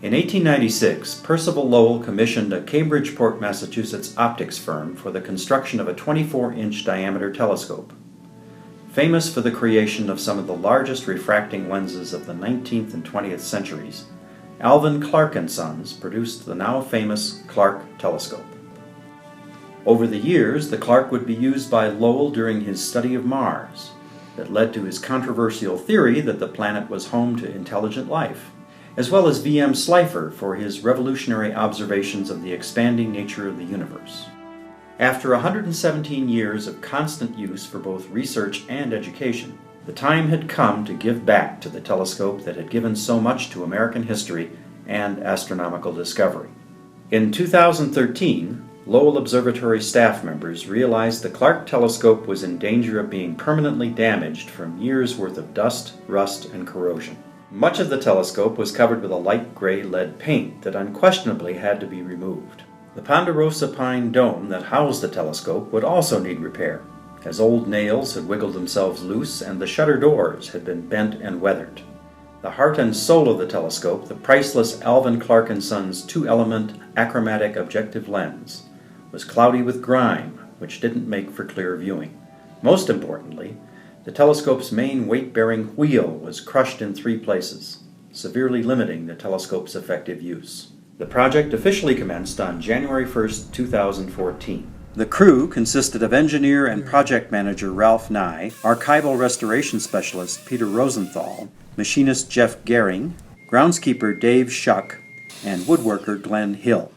In 1896, Percival Lowell commissioned a Cambridgeport, Massachusetts optics firm for the construction of a 24-inch diameter telescope. Famous for the creation of some of the largest refracting lenses of the 19th and 20th centuries, Alvan Clark & Sons produced the now famous Clark telescope. Over the years, the Clark would be used by Lowell during his study of Mars, that led to his controversial theory that the planet was home to intelligent life, as well as V.M. Slipher for his revolutionary observations of the expanding nature of the universe. After 117 years of constant use for both research and education, the time had come to give back to the telescope that had given so much to American history and astronomical discovery. In 2013, Lowell Observatory staff members realized the Clark telescope was in danger of being permanently damaged from years' worth of dust, rust, and corrosion. Much of the telescope was covered with a light gray lead paint that unquestionably had to be removed. The ponderosa pine dome that housed the telescope would also need repair, as old nails had wiggled themselves loose and the shutter doors had been bent and weathered. The heart and soul of the telescope, the priceless Alvan Clark & Sons 2-element achromatic objective lens, was cloudy with grime, which didn't make for clear viewing. Most importantly, the telescope's main weight-bearing wheel was crushed in 3 places, severely limiting the telescope's effective use. The project officially commenced on January 1, 2014. The crew consisted of engineer and project manager Ralph Nye, archival restoration specialist Peter Rosenthal, machinist Jeff Gehring, groundskeeper Dave Schuck, and woodworker Glenn Hill.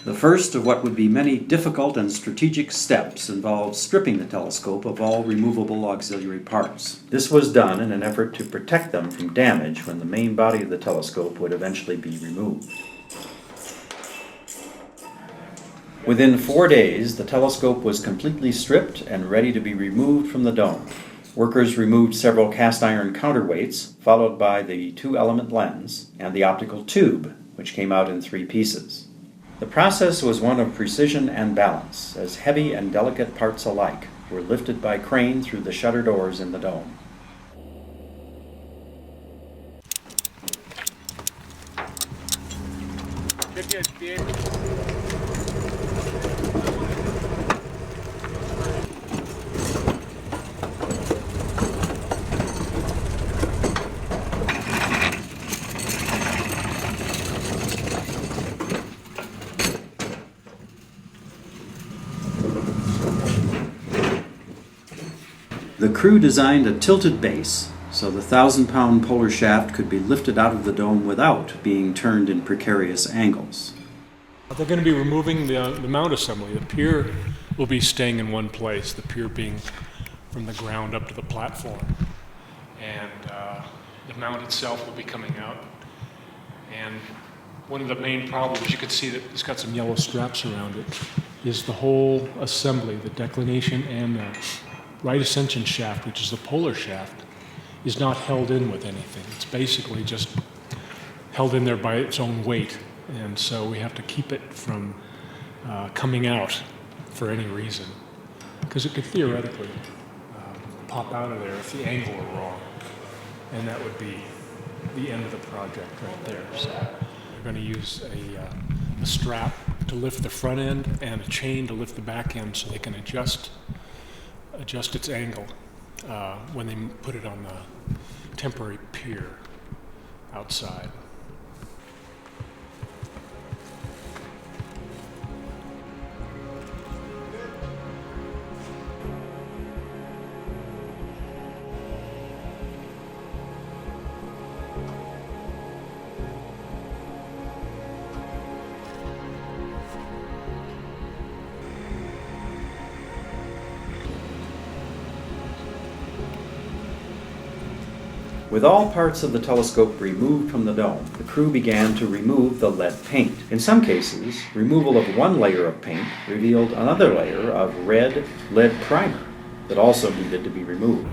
The first of what would be many difficult and strategic steps involved stripping the telescope of all removable auxiliary parts. This was done in an effort to protect them from damage when the main body of the telescope would eventually be removed. Within 4 days, the telescope was completely stripped and ready to be removed from the dome. Workers removed several cast iron counterweights, followed by the 2-element lens and the optical tube, which came out in 3 pieces. The process was one of precision and balance, as heavy and delicate parts alike were lifted by crane through the shutter doors in the dome. The crew designed a tilted base so the 1,000-pound polar shaft could be lifted out of the dome without being turned in precarious angles. They're going to be removing the mount assembly. The pier will be staying in one place, the pier being from the ground up to the platform. And the mount itself will be coming out. And one of the main problems, you can see that it's got some yellow straps around it, is the whole assembly, the declination and the right ascension shaft, which is the polar shaft, is not held in with anything. It's basically just held in there by its own weight. And so we have to keep it from coming out for any reason, because it could theoretically pop out of there if the angle were wrong. And that would be the end of the project right there. So we're going to use a strap to lift the front end and a chain to lift the back end so they can adjust its angle when they put it on the temporary pier outside. With all parts of the telescope removed from the dome, the crew began to remove the lead paint. In some cases, removal of one layer of paint revealed another layer of red lead primer that also needed to be removed.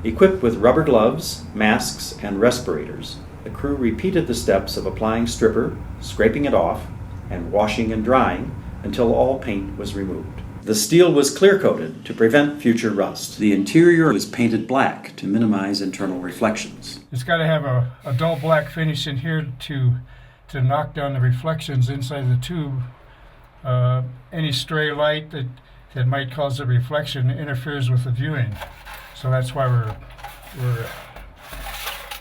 Equipped with rubber gloves, masks, and respirators, the crew repeated the steps of applying stripper, scraping it off, and washing and drying until all paint was removed. The steel was clear-coated to prevent future rust. The interior was painted black to minimize internal reflections. It's got to have a dull black finish in here to knock down the reflections inside the tube. Any stray light that might cause a reflection interferes with the viewing. So that's why we're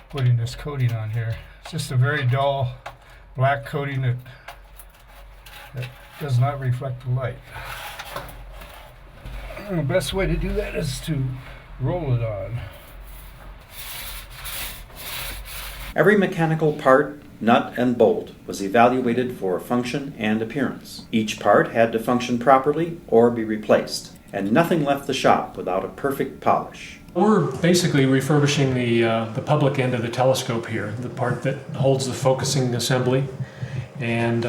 putting this coating on here. It's just a very dull black coating that does not reflect the light. And the best way to do that is to roll it on. Every mechanical part, nut, and bolt was evaluated for function and appearance. Each part had to function properly or be replaced, and nothing left the shop without a perfect polish. We're basically refurbishing the public end of the telescope here, the part that holds the focusing assembly. And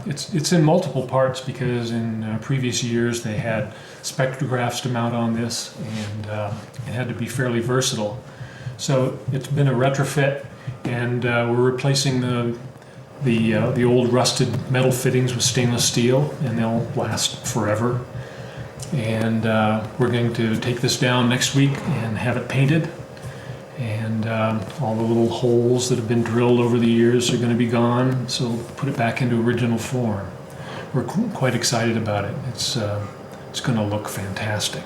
it's in multiple parts because in previous years they had spectrographs to mount on this, and it had to be fairly versatile. So it's been a retrofit, and we're replacing the old rusted metal fittings with stainless steel, and they'll last forever. And we're going to take this down next week and have it painted. And all the little holes that have been drilled over the years are going to be gone, so we'll put it back into original form. We're quite excited about it. It's going to look fantastic,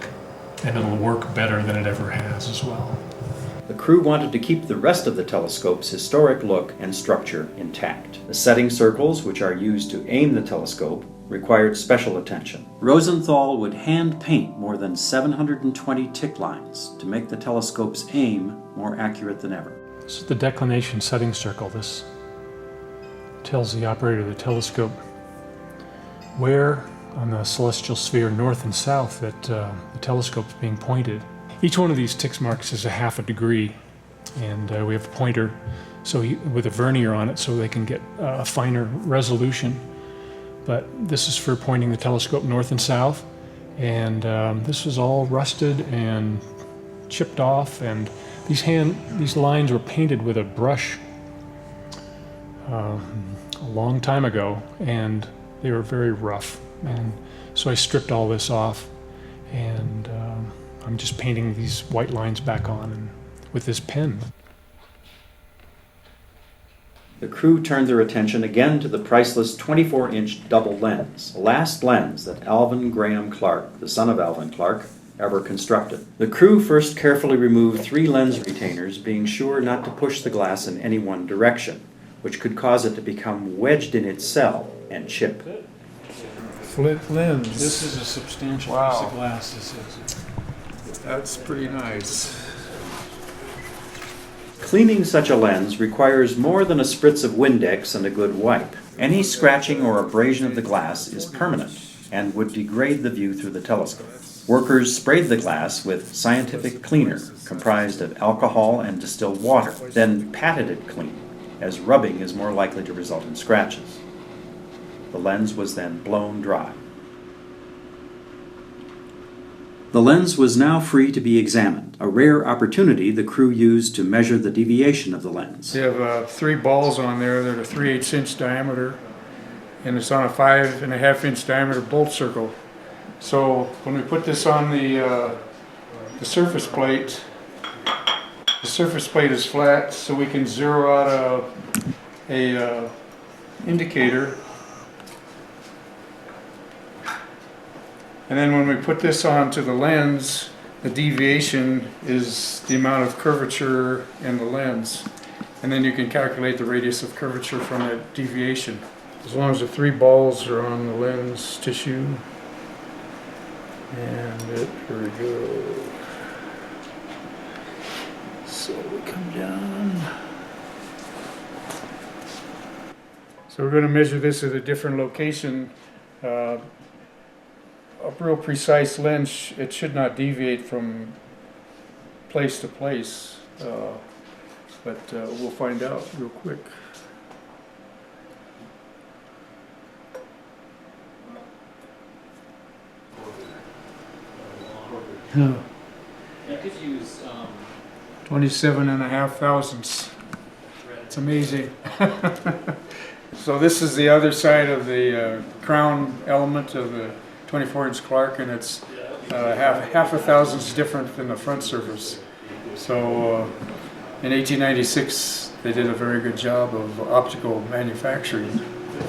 and it'll work better than it ever has as well. The crew wanted to keep the rest of the telescope's historic look and structure intact. The setting circles, which are used to aim the telescope, required special attention. Rosenthal would hand paint more than 720 tick lines to make the telescope's aim more accurate than ever. This is the declination setting circle. This tells the operator of the telescope where on the celestial sphere north and south that the telescope's being pointed. Each one of these tick marks is a half a degree, and we have a pointer with a vernier on it so they can get a finer resolution. But this is for pointing the telescope north and south, and this was all rusted and chipped off, and these lines were painted with a brush a long time ago, and they were very rough. And so I stripped all this off, and I'm just painting these white lines back on with this pen. The crew turned their attention again to the priceless 24-inch double lens, the last lens that Alvin Graham Clark, the son of Alvin Clark, ever constructed. The crew first carefully removed 3 lens retainers, being sure not to push the glass in any one direction, which could cause it to become wedged in its cell and chip. Flint lens. This is a substantial Wow. piece of glass. This is. That's pretty nice. Cleaning such a lens requires more than a spritz of Windex and a good wipe. Any scratching or abrasion of the glass is permanent and would degrade the view through the telescope. Workers sprayed the glass with scientific cleaner comprised of alcohol and distilled water, then patted it clean, as rubbing is more likely to result in scratches. The lens was then blown dry. The lens was now free to be examined, a rare opportunity the crew used to measure the deviation of the lens. You have 3 balls on there that are 3/8 inch diameter, and it's on a 5.5 inch diameter bolt circle. So when we put this on the surface plate is flat, so we can zero out a indicator. And then when we put this onto the lens, the deviation is the amount of curvature in the lens. And then you can calculate the radius of curvature from that deviation. As long as the 3 balls are on the lens tissue. And here we go. So we come down. So we're going to measure this at a different location. A real precise lens, it should not deviate from place to place, but we'll find out real quick. You could use 27.5 thousandths. It's amazing. So this is the other side of the crown element of the 24-inch Clark, and it's half a thousandths different than the front surface. So in 1896, they did a very good job of optical manufacturing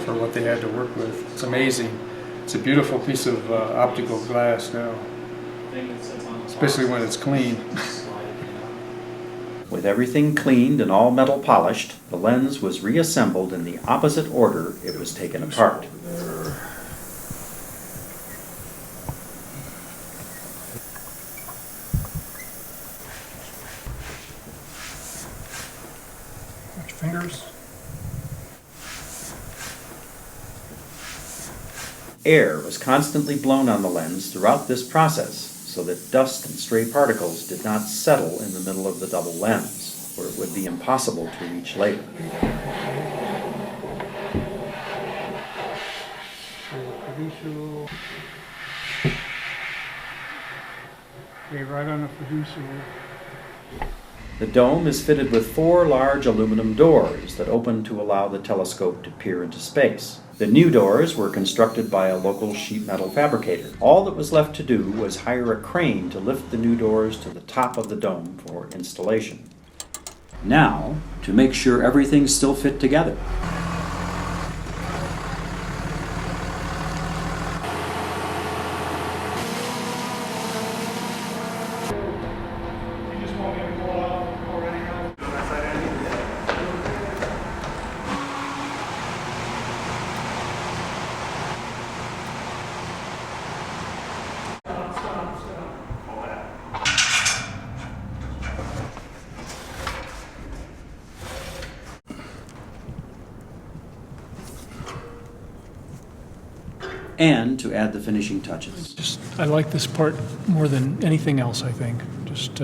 for what they had to work with. It's amazing. It's a beautiful piece of optical glass now, especially when it's clean. With everything cleaned and all metal polished, the lens was reassembled in the opposite order it was taken apart. Watch fingers. Air was constantly blown on the lens throughout this process so that dust and stray particles did not settle in the middle of the double lens, where it would be impossible to reach later. Okay, right on the producer. The dome is fitted with 4 large aluminum doors that open to allow the telescope to peer into space. The new doors were constructed by a local sheet metal fabricator. All that was left to do was hire a crane to lift the new doors to the top of the dome for installation. Now, to make sure everything still fit together. And to add the finishing touches. I like this part more than anything else, I think. Just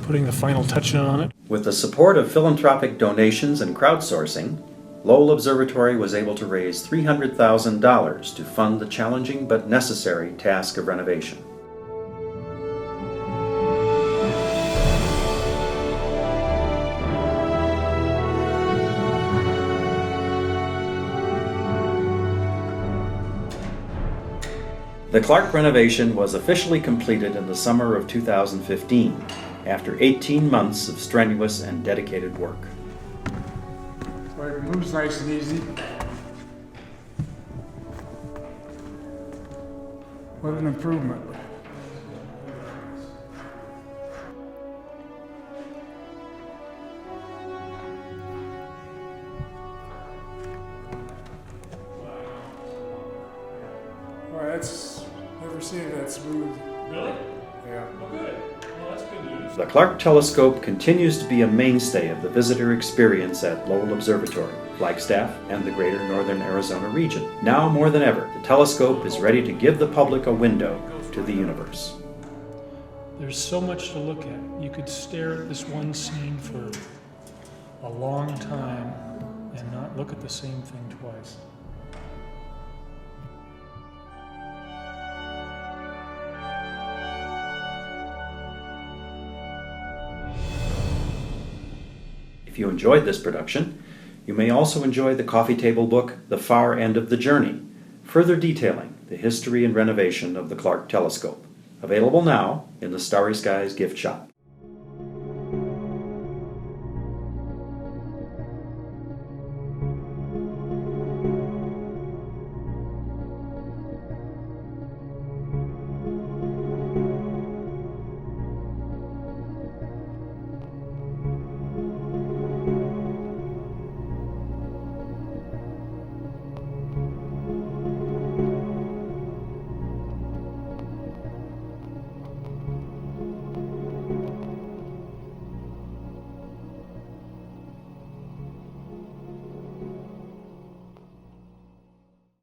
putting the final touch on it. With the support of philanthropic donations and crowdsourcing, Lowell Observatory was able to raise $300,000 to fund the challenging but necessary task of renovation. The Clark renovation was officially completed in the summer of 2015, after 18 months of strenuous and dedicated work. So it moves nice and easy. What an improvement. Well, that's never seen it that smooth. Really? Yeah. Well, good. Well, that's good news. The Clark telescope continues to be a mainstay of the visitor experience at Lowell Observatory, Flagstaff, and the greater northern Arizona region. Now more than ever, the telescope is ready to give the public a window to the universe. There's so much to look at. You could stare at this one scene for a long time and not look at the same thing twice. If you enjoyed this production, you may also enjoy the coffee table book, The Far End of the Journey, further detailing the history and renovation of the Clark telescope. Available now in the Starry Skies gift shop.